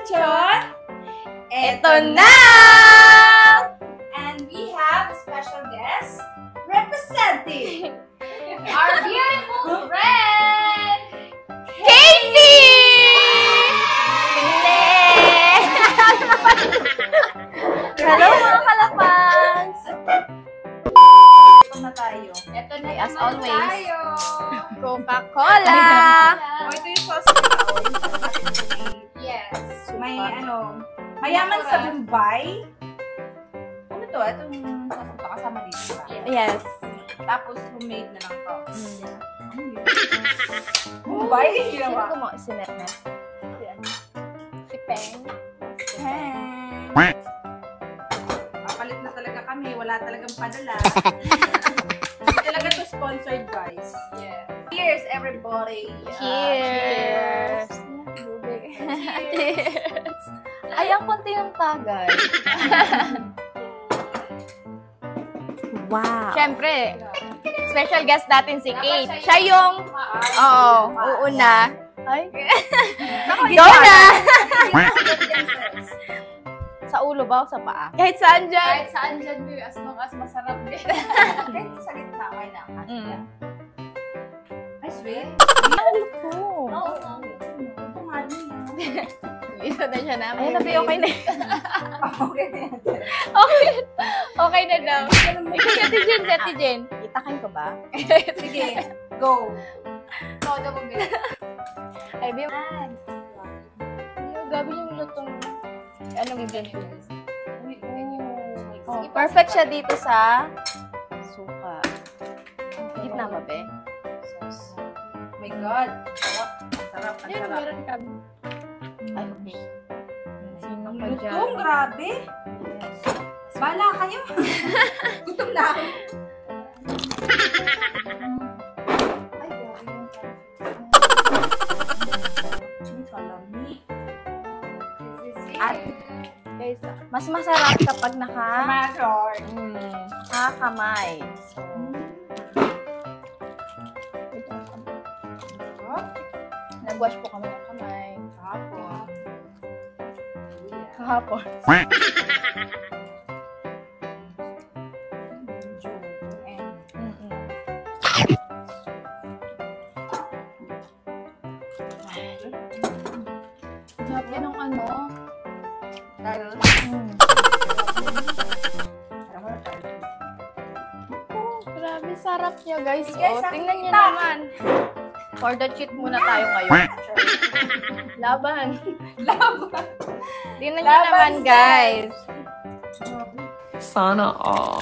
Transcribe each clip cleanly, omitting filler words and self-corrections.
lechon! Eto na! And we have a special guest representing Our beautiful friend! Katie! Hello mga kalapans! Ito na tayo. Ito na As naman always. tayo! Coca-Cola! Oh, ito yung sauce nila. Oh, yung sauce natin. Yes. May mayaman sa Bombay. Ano to? Itong sauce ito kasama dito. Diba? Yes. Tapos homemade na lang to. Bombay? Sino ko mo? Si Nene. Si Peng. Papalit na talaga kami. Wala talagang padala. Hindi talaga to sponsored, guys. Yeah. Cheers, everybody! Cheers! Cheers! Ay, ang konti ng tagay. Wow! Siyempre, special guest natin si Kate. Siya yung, uuna. Ay, go na! Sa ulo ba o sa paa? Kahit saan dyan. Kahit saan dyan, babe, as long as masarap din. Kahit sa gitna, okay na. Ay, sweet. Ano po? Oo. Ito nga din. Isa na siya namin. Ay, nabi, okay na. Okay na yan. Okay na daw. Jati Jen. Itakin ko ba? Sige, go. Todo mo, babe. Ay, Bim. Gabi yung lutong. Ano mo dyan? Oh, perfect siya dito sa suka. Gitna ba, be? Oh my God. Sarap. Sarap. Ang Yun, sarap. meron kami. Ay, okay. Sino Ang pa dyan? lutong, grabe. Bala kayo. Gutom na ako. Ay, grabe yung salami. At, guys, mas masarap kapag Tomato. nakakamay. So, nag-wash po kami ng kamay. Tapos. Kahapon. Sabi nung ano. Grabe, sarap niya, guys. Guys, Oh, tingnan niyo kita. naman. For the cheat muna tayo ngayon. Laban. Laban. Tingnan niyo naman, guys. Sana all.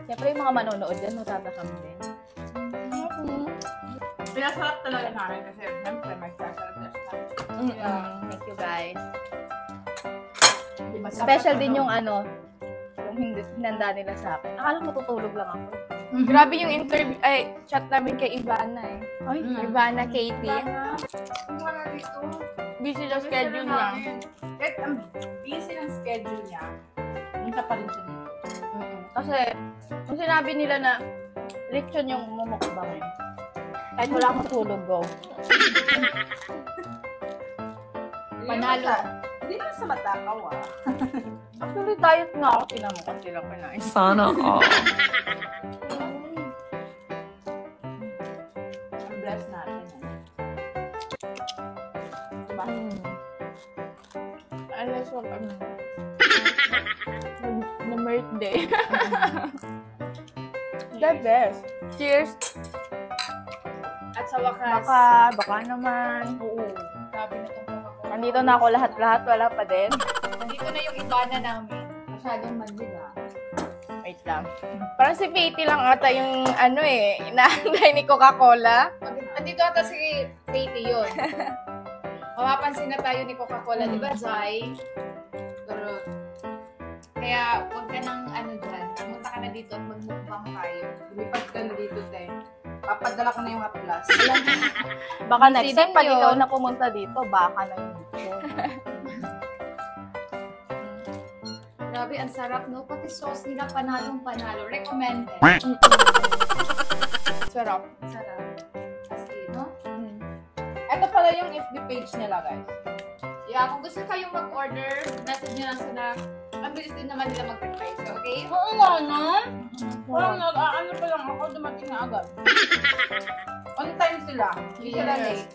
Siyempre, yung mga manonood dyan, matatakam din. Pinasarap talaga namin kasi siyempre magsasarap na siya. Thank you, guys. Special din yung ano, yung hinanda nila sa akin. Akala ko tutulog lang ako. Grabe yung interview, chat namin kay Ivana eh. Ay, Ivana, Katie. Wala dito. Busy yung schedule niya. Kahit ang busy ng schedule niya, punta pa rin siya dito. Kasi, kung sinabi nila na lechon yung mumukbang eh. Kahit wala akong tulog, go. Panalo. Hindi naman sa matakaw Actually, diet nga ako. Tinan mo kasi lang kinain. Sana all. Ang bless natin. Diba? Alas wag ano. Na birthday. The best. Cheers. At sa wakas, Baka naman. oo. Sabi na itong Coca-Cola. Nandito na ako lahat-lahat. Wala pa din. Nandito na yung iba na namin. Masyadong mandig, ah. Wait lang. Parang si Katie lang ata yung ano eh. Inaantay ni Coca-Cola. Nandito ata si Katie yun. Mapapansin na tayo ni Coca-Cola, di ba, Zay? Pero, kaya huwag ka nang ano dyan. Pumunta ka na dito at magmukbang tayo. Lumipad ka na dito, te. Papadala ko na yung haplas. Baka next time, pag yun. ikaw na pumunta dito, baka na yun. Grabe, ang sarap, no? Pati sauce nila, panalong-panalo. Recommended. Sarap. Sarap. As in, no? Ito pala yung FB page nila, guys. Yeah, kung gusto kayong mag-order, message nyo lang sila. Ang bilis din naman nila mag-reply. So, okay? Oo nga, no? Parang nag-aano pa lang ako, dumating na agad. On time sila. Hindi sila Yes. late.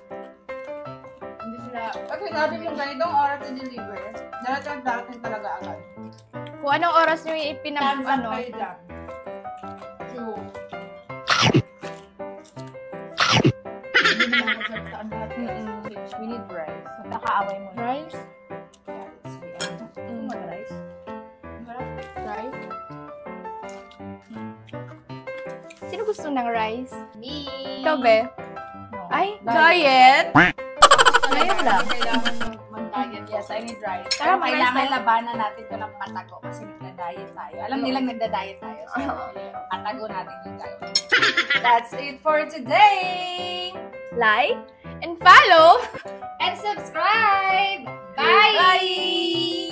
Hindi sila... Pag sinabi mo ganitong oras i-deliver, darating talaga agad. Kung anong oras nyo Thumbs up ano. kayo dyan. True. Hindi naman ako sa saan lahat. We need rice. Nakaaway mo. Rice? Yeah, it's the end. Mag-rice? Rice? Sino gusto ng rice? Me! Ikaw, be? No. Ay, diet? Ngayon lang. Kailangan mag-diet. Yes, I need rice. Tara, Pero kailangan labanan natin ito ng patago kasi nagda-diet tayo. Alam nilang nagda-diet tayo. So, patago natin yung diet. That's it for today! Like and follow! And subscribe! Bye! Bye!